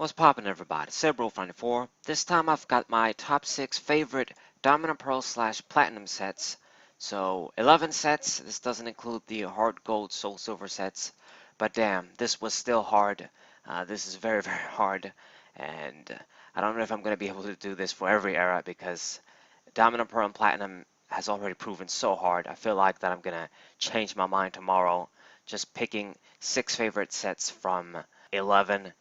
What's poppin', everybody? Cerebral94. This time I've got my top 6 favorite Diamond Pearl / Platinum sets. So 11 sets. This doesn't include the hard gold, soul silver sets. But damn, this was still hard. This is very, very hard. And I don't know if I'm going to be able to do this for every era because Diamond Pearl and Platinum has already proven so hard. I feel like that I'm going to change my mind tomorrow. Just picking 6 favorite sets from 11.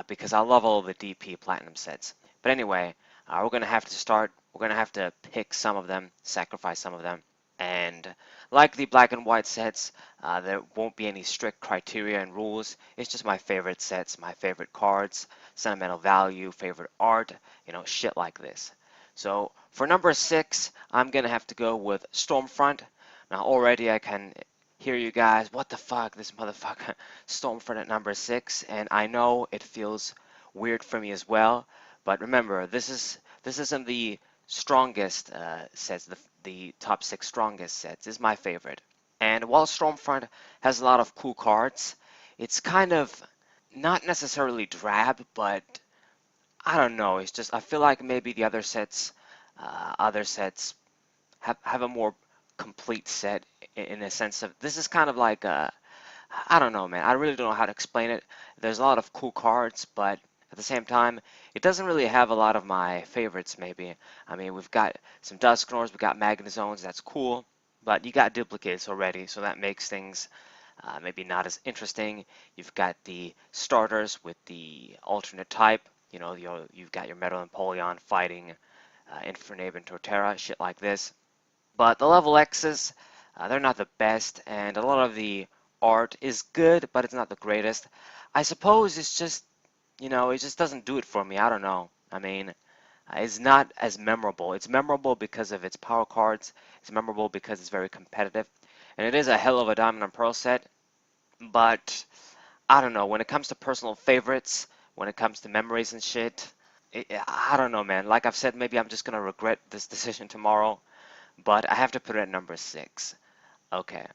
Because I love all the DP Platinum sets. But anyway, we're going to have to start. We're going to have to pick some of them, sacrifice some of them. And like the black and white sets, there won't be any strict criteria and rules. It's just my favorite sets, my favorite cards, sentimental value, favorite art, shit like this. So for number 6, I'm going to have to go with Stormfront. Now already I can hear you guys, what the fuck, this motherfucker, Stormfront at number 6, and I know it feels weird for me as well, but remember, this isn't the strongest sets, the top 6 strongest sets. This is my favorite. And while Stormfront has a lot of cool cards, it's kind of not necessarily drab, but I don't know, it's just, I feel like maybe the other sets have a more complete set in a sense of this is kind of like a, I don't know, man. I really don't know how to explain it. There's a lot of cool cards, but at the same time, it doesn't really have a lot of my favorites, maybe. I mean, we've got some Dusknors, we've got Magnazones, that's cool, but you got duplicates already, so that makes things maybe not as interesting. You've got the starters with the alternate type. You've got your Metal Empoleon fighting Infernape and Torterra, shit like this. But the level X's, they're not the best, and a lot of the art is good, but it's not the greatest. I suppose it's just, it just doesn't do it for me. I don't know. I mean, it's not as memorable. It's memorable because of its power cards. It's memorable because it's very competitive. And it is a hell of a Diamond and Pearl set, but I don't know. When it comes to personal favorites, when it comes to memories and shit, I don't know, man. Like I've said, maybe I'm just going to regret this decision tomorrow. But I have to put it at number 6. Okay,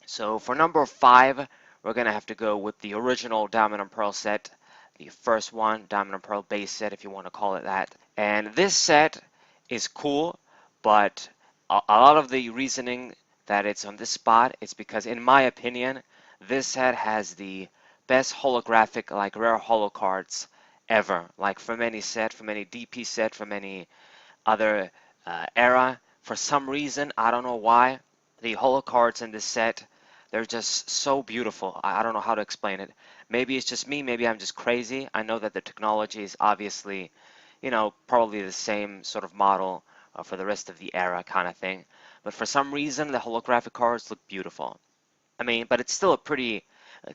so for number 5, we're going to have to go with the original Diamond and Pearl set, the first one, Diamond and Pearl base set, if you want to call it that. And this set is cool, but a lot of the reasoning that it's on this spot is because, in my opinion, this set has the best holographic, like rare holo cards ever. Like from any set, from any DP set, from any other era. For some reason, I don't know why, the holo cards in this set, they're just so beautiful. I don't know how to explain it. Maybe it's just me, maybe I'm just crazy. I know that the technology is obviously, probably the same sort of model for the rest of the era kind of thing. But for some reason, the holographic cards look beautiful. I mean, but it's still a pretty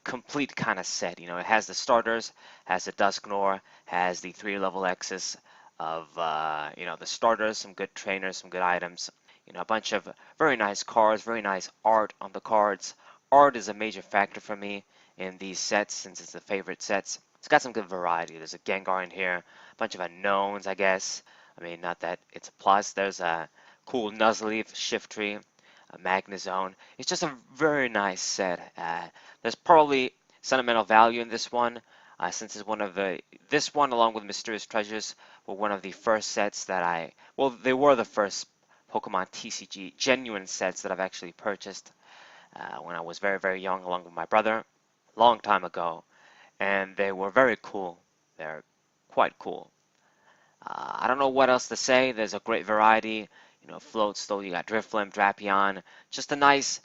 complete kind of set. It has the starters, has the Dusknor, has the 3 level X's of, the starters, some good trainers, some good items, a bunch of very nice cards, very nice art on the cards. Art is a major factor for me in these sets since it's the favorite sets. It's got some good variety. There's a Gengar in here, a bunch of unknowns, I guess. I mean, not that it's a plus. There's a cool Nuzleaf, Shiftry, a Magnezone. It's just a very nice set. There's probably sentimental value in this one, since it's one of this one along with Mysterious Treasures were one of the first sets that they were the first Pokemon TCG genuine sets that I've actually purchased when I was very, very young along with my brother, long time ago, and they were very cool. They're quite cool. I don't know what else to say. There's a great variety. Float still, you got Drifblim, Drapion, just a nice,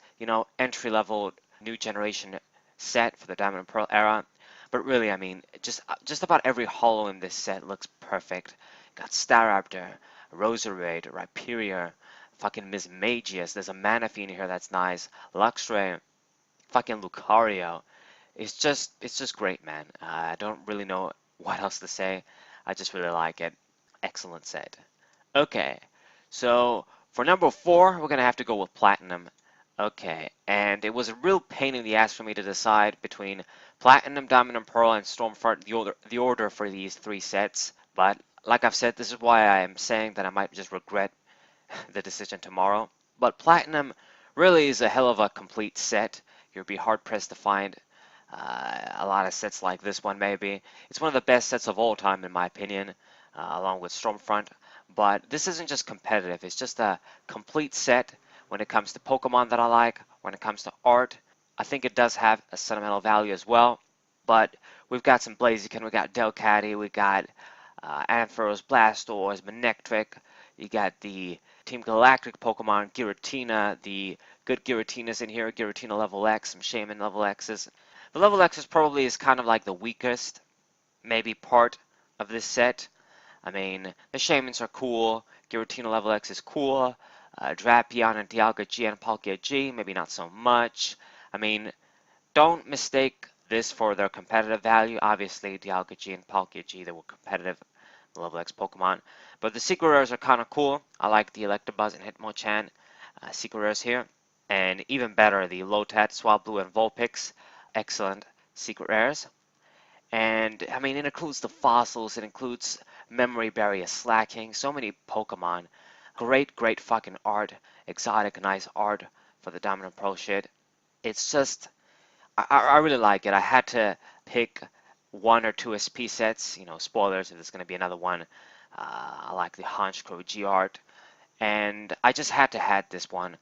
entry-level new generation set for the Diamond and Pearl era. But really, I mean, just about every holo in this set looks perfect. Got Staraptor, Roserade, Rhyperior, fucking Mismagius. There's a Manaphy in here that's nice. Luxray, fucking Lucario. It's just great, man. I don't really know what else to say. I just really like it. Excellent set. Okay, so for number 4, we're gonna have to go with Platinum. Okay, and it was a real pain in the ass for me to decide between Platinum, Diamond and Pearl, and Stormfront, the order for these 3 sets. But like I've said, this is why I am saying that I might just regret the decision tomorrow. But Platinum really is a hell of a complete set. You'll be hard pressed to find A lot of sets like this one, maybe. It's one of the best sets of all time, in my opinion, along with Stormfront. But this isn't just competitive, it's just a complete set when it comes to Pokemon that I like, when it comes to art. I think it does have a sentimental value as well. But we've got some Blaziken, we got Delcatty, we got Ampharos, Blastoise, Manectric. You got the Team Galactic Pokemon, Giratina, the good Giratinas in here, Giratina level X, some Shaman level X's. The level X probably is kind of like the weakest, maybe part of this set. I mean, the Shamans are cool, Giratina level X is cool, Drapion and Dialga G and Palkia G, maybe not so much. I mean, don't mistake this for their competitive value. Obviously, Dialga G and Palkia G, they were competitive level X Pokemon. But the secret rares are kind of cool. I like the Electabuzz and Hitmonchan secret rares here. And even better, the Lotad, Swablu, and Vulpix. Excellent secret rares. And I mean, it includes the fossils, it includes Memory Barrier Slacking, so many Pokemon. Great fucking art. Exotic, nice art for the Diamond and Pearl shit. It's just, I really like it. I had to pick one or two SP sets, spoilers if there's going to be another one. I like the Honchkrow G art, and I just had to have this one.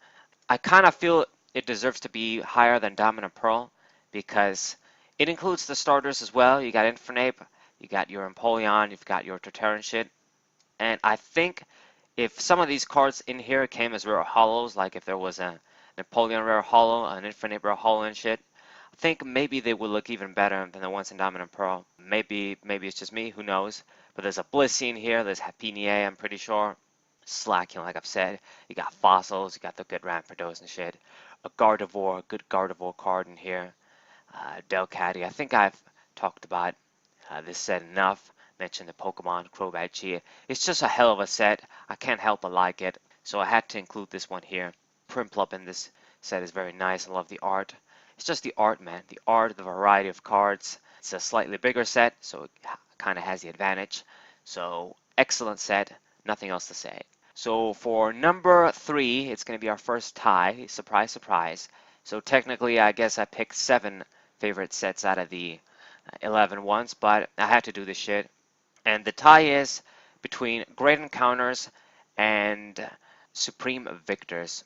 I kind of feel it deserves to be higher than Diamond and Pearl because it includes the starters as well. You got Infernape, you got your Empoleon, you've got your Torterran shit, and I think if some of these cards in here came as rare hollows, like if there was a Napoleon rare hollow, an Infernape rare hollow and shit, I think maybe they would look even better than the ones in Diamond and Pearl. Maybe it's just me, who knows? But there's a Blissey in here, there's Happinier, I'm pretty sure. Slacking, like I've said. You got fossils, you got the good Rampardos and shit. A Gardevoir, good Gardevoir card in here. Delcatty, I think I've talked about this set enough. Mentioned the Pokemon, Crobat G. It's just a hell of a set. I can't help but like it. So I had to include this one here. Prinplup in this set is very nice. I love the art. It's just the art, man. The art, the variety of cards. It's a slightly bigger set, so it kind of has the advantage. So excellent set. Nothing else to say. So for number 3, it's going to be our first tie. Surprise, surprise. So technically, I guess I picked 7 favorite sets out of the 11 ones, but I had to do this shit. And the tie is between Great Encounters and Supreme Victors.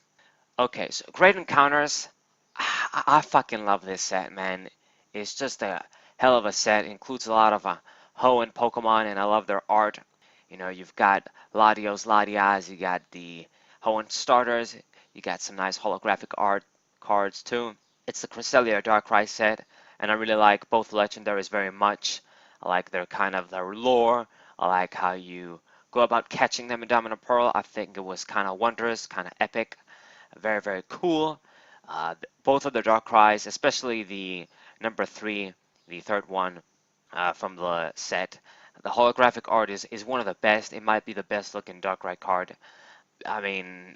Okay, so Great Encounters, I fucking love this set, man. It's just a hell of a set. It includes a lot of Hoenn Pokemon, and I love their art. You've got Latios, Latias, you got the Hoenn starters, you got some nice holographic art cards too. It's the Cresselia Darkrai set, and I really like both legendaries very much. I like their lore. I like how you go about catching them in Diamond and Pearl. I think it was kind of wondrous, kind of epic, very cool. Both of the Darkrai's, especially the number 3, the third one from the set. The holographic art is one of the best. It might be the best looking Darkrai card. I mean,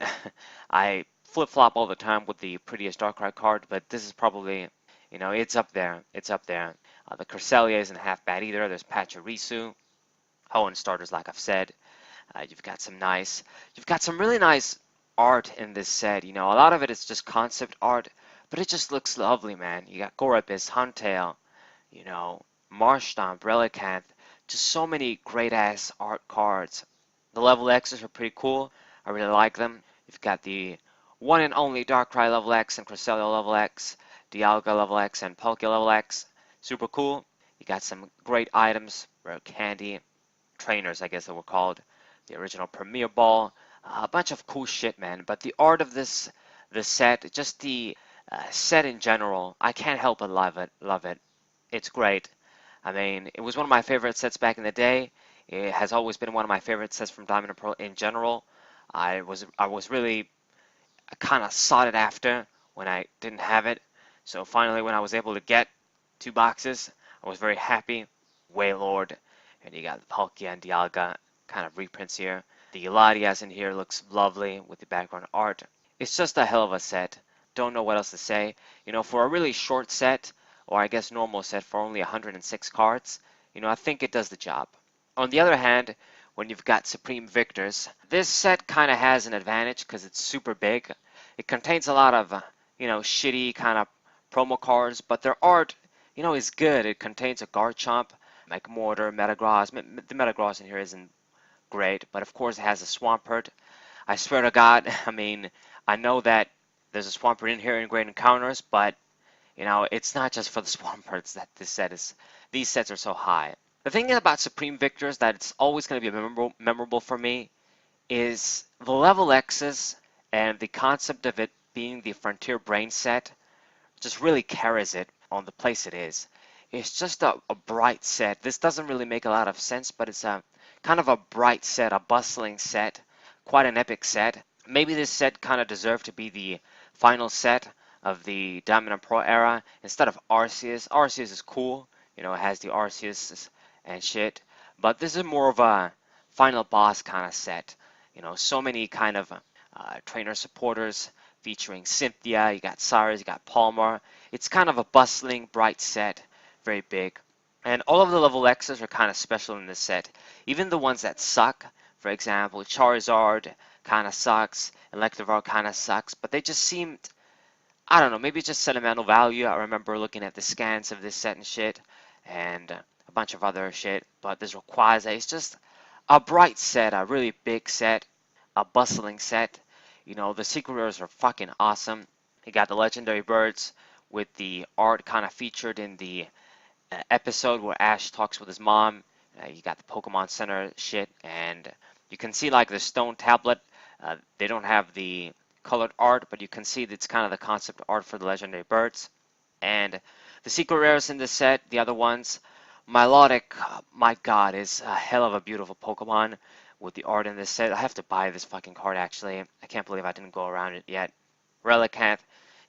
I flip-flop all the time with the prettiest Darkrai card, but this is probably, it's up there. It's up there. The Cresselia isn't half bad either. There's Pachirisu, Hoenn starters, like I've said. You've got some really nice art in this set. A lot of it is just concept art, but it just looks lovely, man. You got Gorebyss, Huntail, Marshtomp, Relicanth, just so many great-ass art cards. The level X's are pretty cool. I really like them. You've got the one and only Darkrai level X and Cresselia level X, Dialga level X and Palkia level X. Super cool. You got some great items, rare candy, trainers, I guess they were called. The original Premier Ball. A bunch of cool shit, man. But the art of the set, just the set in general, I can't help but love it. It's great. I mean, it was one of my favorite sets back in the day. It has always been one of my favorite sets from Diamond and Pearl in general. I was really kind of sought it after when I didn't have it. So finally, when I was able to get 2 boxes, I was very happy. Wailord, and you got the Palkia and Dialga kind of reprints here. The Latias in here looks lovely with the background art. It's just a hell of a set. Don't know what else to say. For a really short set, or I guess normal set for only 106 cards, I think it does the job. On the other hand, when you've got Supreme Victors, this set kind of has an advantage because it's super big. It contains a lot of, shitty kind of promo cards, but their art is good. It contains a Garchomp, Magmortar, Metagross. The Metagross in here isn't great, but of course it has a Swampert. I swear to God, I mean, I know that there's a Swampert in here in Great Encounters, but it's not just for the Swamperts that these sets are so high. The thing about Supreme Victors that it's always going to be memorable for me is the level X's and the concept of it being the Frontier Brain set just really carries it on the place it is. It's just a bright set. This doesn't really make a lot of sense, but it's a kind of a bright set, a bustling set, quite an epic set. Maybe this set kind of deserved to be the final set of the Diamond and Pearl era instead of Arceus. Arceus is cool, it has the Arceus and shit, but this is more of a final boss kind of set. So many kind of trainer supporters featuring Cynthia, you got Cyrus, you got Palmer. It's kind of a bustling, bright set, very big. And all of the level X's are kind of special in this set. Even the ones that suck, for example, Charizard kind of sucks, Electivire kind of sucks, but they just seemed, I don't know, maybe just sentimental value. I remember looking at the scans of this set and shit, and a bunch of other shit, but this Rayquaza is just a bright set, a really big set, a bustling set. The secret rares are fucking awesome. You got the legendary birds with the art kind of featured in the episode where Ash talks with his mom. You got the Pokemon Center shit, and you can see like the stone tablet. They don't have the colored art, but you can see that it's kind of the concept art for the legendary birds. And the secret rares in this set, the other ones, Milotic, my god, is a hell of a beautiful Pokemon with the art in this set. I have to buy this fucking card actually. I can't believe I didn't go around it yet. Relicanth,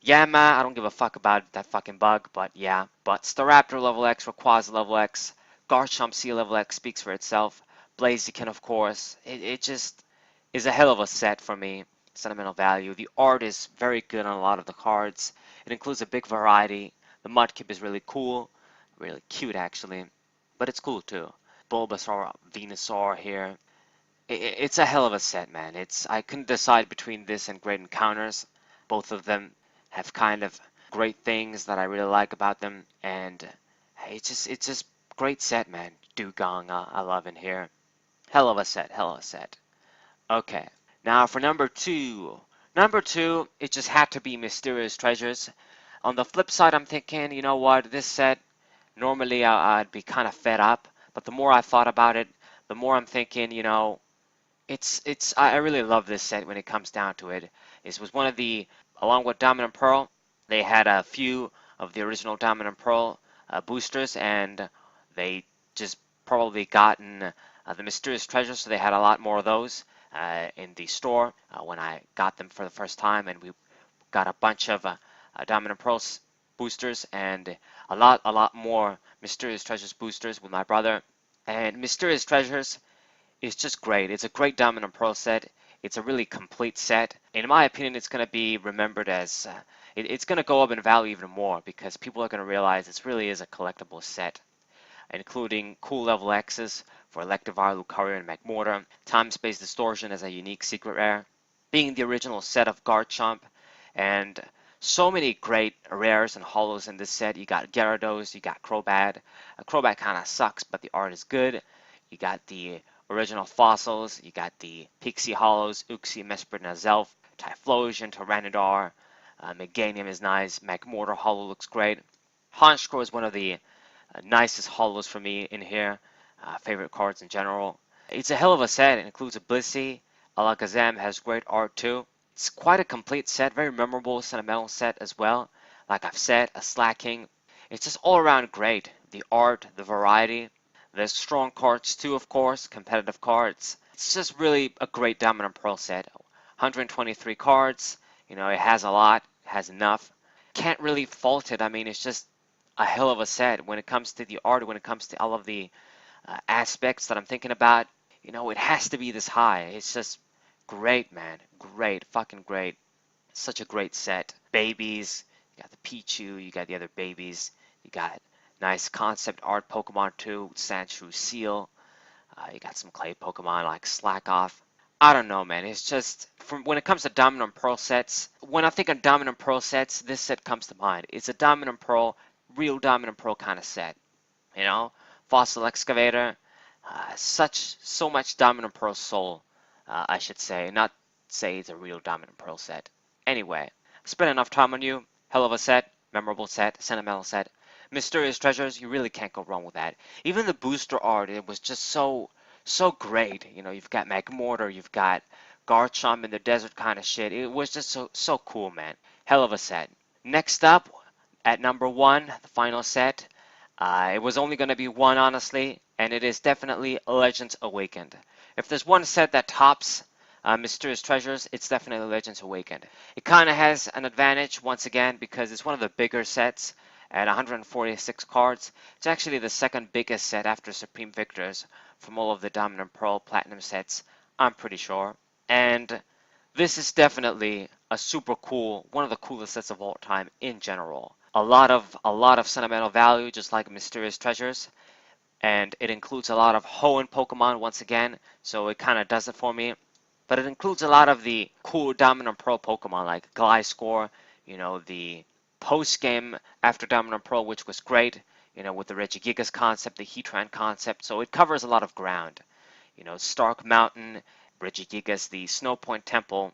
yeah, man, I don't give a fuck about that fucking bug, but yeah. But Staraptor level X, Rayquaza level X, Garchomp C level X speaks for itself. Blaziken, of course. It just is a hell of a set for me. Sentimental value. The art is very good on a lot of the cards. It includes a big variety. The Mudkip is really cool. Really cute, actually. But it's cool, too. Bulbasaur, Venusaur here. It's a hell of a set, man. I couldn't decide between this and Great Encounters. Both of them have kind of great things that I really like about them, and it's just great set, man. Dugong, I love in here. Hell of a set, hell of a set. Okay, now for number two. Number two, it just had to be Mysterious Treasures. On the flip side, I'm thinking, you know what, this set, normally I'd be kind of fed up, but the more I thought about it, the more I'm thinking, I really love this set when it comes down to it. It was one of the, along with Diamond and Pearl, they had a few of the original Diamond and Pearl boosters, and they just probably gotten the Mysterious Treasures, so they had a lot more of those in the store when I got them for the first time, and we got a bunch of Diamond and Pearl boosters and a lot more Mysterious Treasures boosters with my brother. And Mysterious Treasures is just great. It's a great Diamond and Pearl set. It's a really complete set. In my opinion, it's going to be remembered as, it's going to go up in value even more because people are going to realize this really is a collectible set, including cool level X's for Electivire, Lucario, and Magmortar. Time-Space Distortion as a unique secret rare, being the original set of Garchomp, and so many great rares and holos in this set. You got Gyarados, you got Crobat. Crobat kind of sucks, but the art is good. You got the original fossils, you got the Pixie Hollows, Uxie, Mesprit, Nazelf, Typhlosion, Tyranitar, Meganium is nice, Magmortar Hollow looks great. Honchkrow is one of the nicest hollows for me in here, favorite cards in general. It's a hell of a set, it includes a Blissey, Alakazam has great art too. It's quite a complete set, very memorable, sentimental set as well. Like I've said, a Slacking. It's just all around great. The art, the variety. There's strong cards too, of course, competitive cards. It's just really a great Diamond and Pearl set. 123 cards, it has a lot, has enough. Can't really fault it. I mean, it's just a hell of a set. When it comes to the art, when it comes to all of the aspects that I'm thinking about, it has to be this high. It's just great, man. Great, fucking great. Such a great set. Babies, you got the Pichu, you got the other babies, you got nice concept art Pokemon too, Sandshrew Seal. You got some clay Pokemon like Slackoff. I don't know, man. It's just, when it comes to Diamond and Pearl sets, when I think of Diamond and Pearl sets, this set comes to mind. It's a Diamond and Pearl real Diamond and Pearl kind of set. You know, Fossil Excavator, so much Diamond and Pearl soul, I should say, not say it's a real Diamond and Pearl set. Anyway, spent enough time on you. Hell of a set, memorable set, sentimental set. Mysterious Treasures, you really can't go wrong with that. Even the booster art, it was just so great. You know, you've got McMortar, you've got Garchomp in the desert kind of shit. It was just so cool, man. Hell of a set. Next up, at number one, the final set. It was only going to be one, honestly, and it is definitely Legends Awakened. If there's one set that tops Mysterious Treasures, it's definitely Legends Awakened. It kind of has an advantage, once again, because it's one of the bigger sets at 146 cards. It's actually the second biggest set after Supreme Victors from all of the Diamond and Pearl Platinum sets, I'm pretty sure. And this is definitely a super cool, one of the coolest sets of all time in general. A lot of sentimental value, just like Mysterious Treasures, and it includes a lot of Hoenn Pokemon once again, so it kind of does it for me. But it includes a lot of the cool Diamond and Pearl Pokemon like Gliscor, you know, the post game after Diamond and Pearl, which was great, you know, with the Regigigas concept, the Heatran concept, so it covers a lot of ground. You know, Stark Mountain, Regigigas, the Snow Point Temple,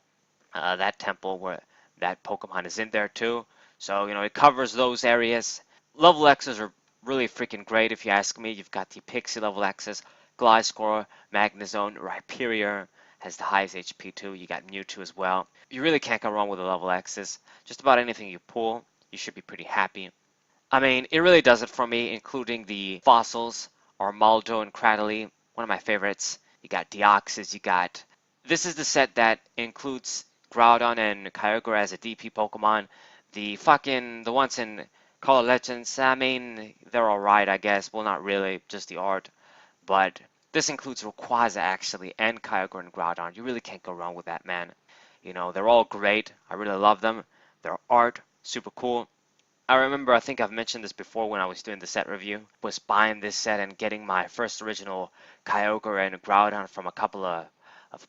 that temple where that Pokemon is in there too. So, you know, it covers those areas. Level X's are really freaking great if you ask me. You've got the Pixie level X's, Gliscor, Magnezone, Rhyperior has the highest HP too. You got Mewtwo as well. You really can't go wrong with the level X's. Just about anything you pull, you should be pretty happy. I mean, it really does it for me, including the fossils, Armaldo and Cradily, one of my favorites. You got Deoxys, you got... This is the set that includes Groudon and Kyogre as a DP Pokemon. The ones in Call of Legends, I mean, they're alright, I guess. Well, not really, just the art. But this includes Rayquaza, actually, and Kyogre and Groudon. You really can't go wrong with that, man. You know, they're all great. I really love them. Their art, super cool. I remember, I think I've mentioned this before when I was doing the set review, was buying this set and getting my first original Kyogre and Groudon from a couple of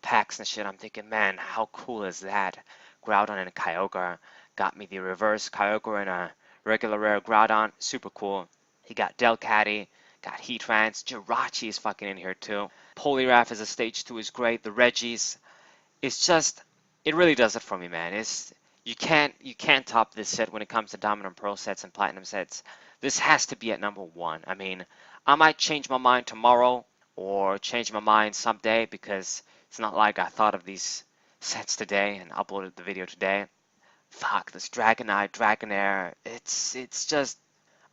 packs and shit. I'm thinking, man, how cool is that? Groudon and Kyogre got me the reverse Kyogre and a regular rare Groudon. Super cool. He got Delcatty, got Heatrans, Jirachi is fucking in here too. Poliwrath as a stage 2 is great. The Regis, it's just, it really does it for me, man. You can't top this set when it comes to Diamond and Pearl sets and Platinum sets. This has to be at number one. I mean, I might change my mind tomorrow or change my mind someday because it's not like I thought of these sets today and uploaded the video today. Fuck, this Dragonite, Dragonair, it's just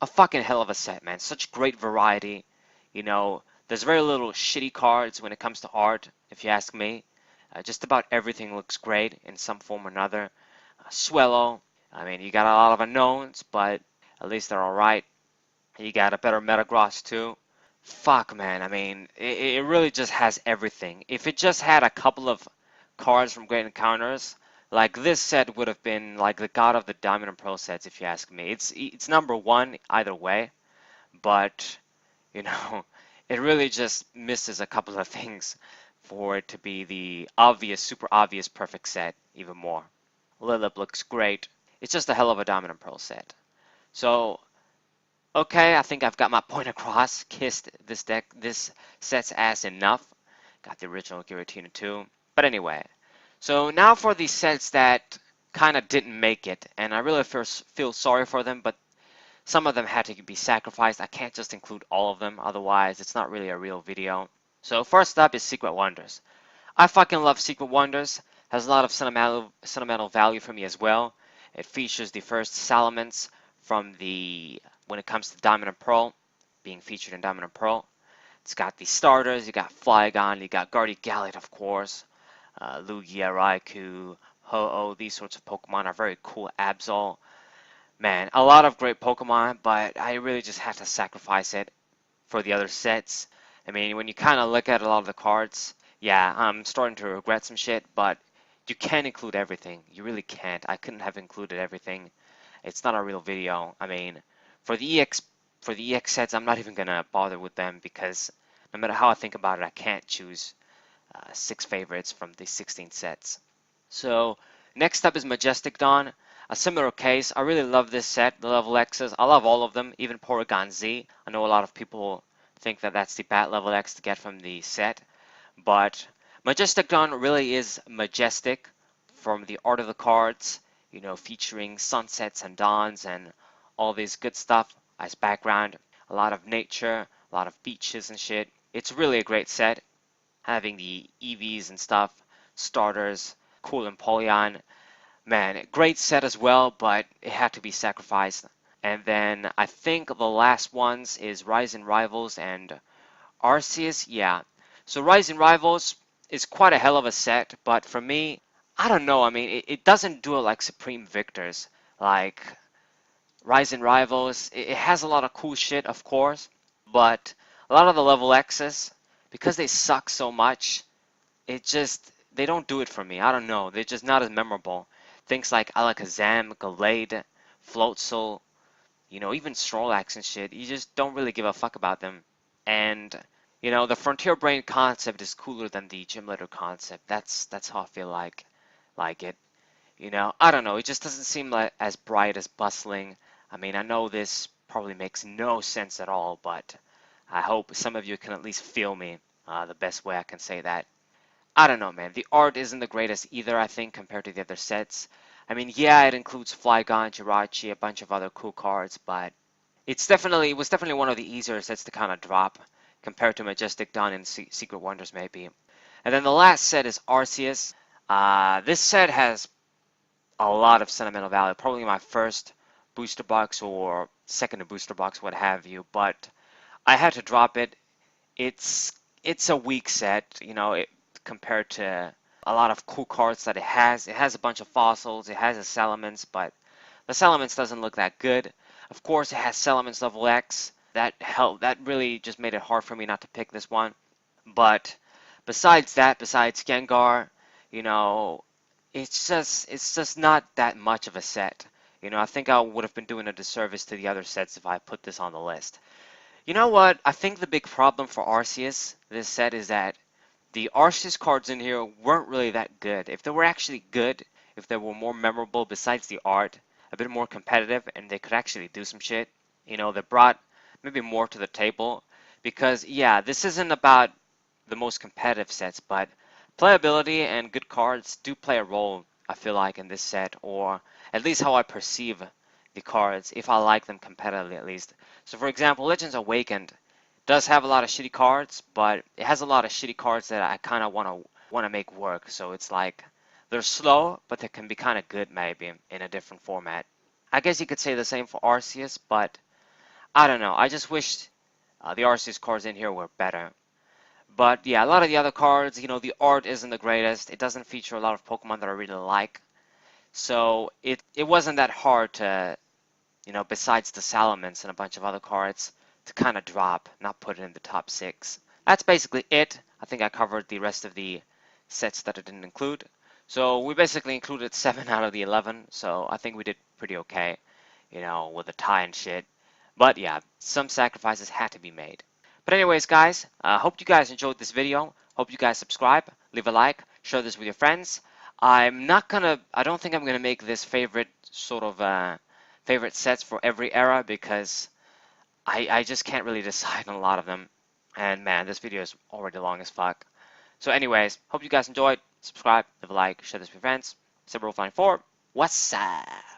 a fucking hell of a set, man. Such great variety. You know, there's very little shitty cards when it comes to art, if you ask me. Just about everything looks great in some form or another. Swellow, I mean, you got a lot of unknowns, but at least they're alright. You got a better Metagross too. Fuck, man, I mean, it really just has everything. If it just had a couple of cards from Great Encounters, like this set would have been like the god of the Diamond and Pearl sets, if you ask me. It's number one either way, but, you know, it really just misses a couple of things for it to be the obvious, super obvious perfect set even more. Lilip looks great. It's just a hell of a Diamond and Pearl set. So, okay, I think I've got my point across. Kissed this set's ass enough. Got the original Giratina too. But anyway, so now for the sets that kind of didn't make it, and I really feel sorry for them, but some of them had to be sacrificed. I can't just include all of them, otherwise it's not really a real video. So first up is Secret Wonders. I fucking love Secret Wonders. Has a lot of sentimental value for me as well. It features the first Salamence from when it comes to Diamond and Pearl, being featured in Diamond and Pearl. It's got the starters, you got Flygon, you got Gardegallet, of course, Lugia, Raikou, Ho-Oh, these sorts of Pokemon are very cool. Absol. Man, a lot of great Pokemon, but I really just have to sacrifice it for the other sets. I mean, when you kind of look at a lot of the cards, yeah, I'm starting to regret some shit, but you can't include everything. You really can't. I couldn't have included everything. It's not a real video. I mean, for the EX sets, I'm not even gonna bother with them because no matter how I think about it, I can't choose 6 favorites from the 16 sets. So next up is Majestic Dawn. a similar case. I really love this set, the level X's. I love all of them, even Porygon Z. I know a lot of people think that that's the bat level X to get from the set, but Majestic Dawn really is majestic from the art of the cards, you know, featuring sunsets and dawns and all this good stuff as background. A lot of nature, a lot of beaches and shit. It's really a great set, having the EVs and stuff, starters, cool Empoleon. Man, great set as well, but it had to be sacrificed. And then I think the last ones is Rise and Rivals and Arceus. Yeah. So Rise and Rivals is quite a hell of a set, but for me, I don't know. I mean, it doesn't do it like Supreme Victors. Like Rise and Rivals, it has a lot of cool shit, of course, but a lot of the level X's, because they suck so much, it just, they don't do it for me. I don't know. They're just not as memorable. Things like Alakazam, Gallade, Floatzel, you know, even Snorlax and shit, you just don't really give a fuck about them. And, you know, the Frontier Brain concept is cooler than the Gym Leader concept. That's how I feel like it. You know, I don't know. It just doesn't seem like as bright as bustling. I mean, I know this probably makes no sense at all, but I hope some of you can at least feel me the best way I can say that. I don't know, man. The art isn't the greatest either, I think, compared to the other sets. I mean, yeah, it includes Flygon, Jirachi, a bunch of other cool cards, but it was definitely one of the easier sets to kind of drop compared to Majestic Dawn and Secret Wonders, maybe. And then the last set is Arceus. This set has a lot of sentimental value. Probably my first booster box or second booster box, what have you. But I had to drop it. It's it's a weak set, you know, compared to a lot of cool cards that it has. It has a bunch of fossils. It has a Salamence, but the Salamence doesn't look that good. Of course, it has Salamence level X. That really just made it hard for me not to pick this one. But besides that, besides Gengar, you know, it's just not that much of a set. You know, I think I would have been doing a disservice to the other sets if I put this on the list. You know what? I think the big problem for Arceus, this set, is that the Arceus cards in here weren't really that good. If they were actually good, if they were more memorable besides the art, a bit more competitive, and they could actually do some shit, you know, they brought maybe more to the table. Because, yeah, this isn't about the most competitive sets, but playability and good cards do play a role, I feel like, in this set, or at least how I perceive the cards, if I like them competitively at least. So, for example, Legends Awakened does have a lot of shitty cards, but it has a lot of shitty cards that I kind of want to make work. So it's like they're slow, but they can be kind of good maybe in a different format. I guess you could say the same for Arceus, but I don't know. I just wish the Arceus cards in here were better. But yeah, a lot of the other cards, you know, the art isn't the greatest. It doesn't feature a lot of Pokemon that I really like. So it wasn't that hard to, you know, besides the Salamence and a bunch of other cards, to kind of drop, not put it in the top 6. That's basically it. I think I covered the rest of the sets that I didn't include. So we basically included 7 out of the 11, so I think we did pretty okay, you know, with the tie and shit. But yeah, some sacrifices had to be made. But anyways, guys, hope you guys enjoyed this video. Hope you guys subscribe, leave a like, share this with your friends. I don't think I'm gonna make this favorite sort of favorite sets for every era because I just can't really decide on a lot of them. And man, this video is already long as fuck. So anyways, hope you guys enjoyed. Subscribe, leave a like, share this with your friends. Cyber4, what's up?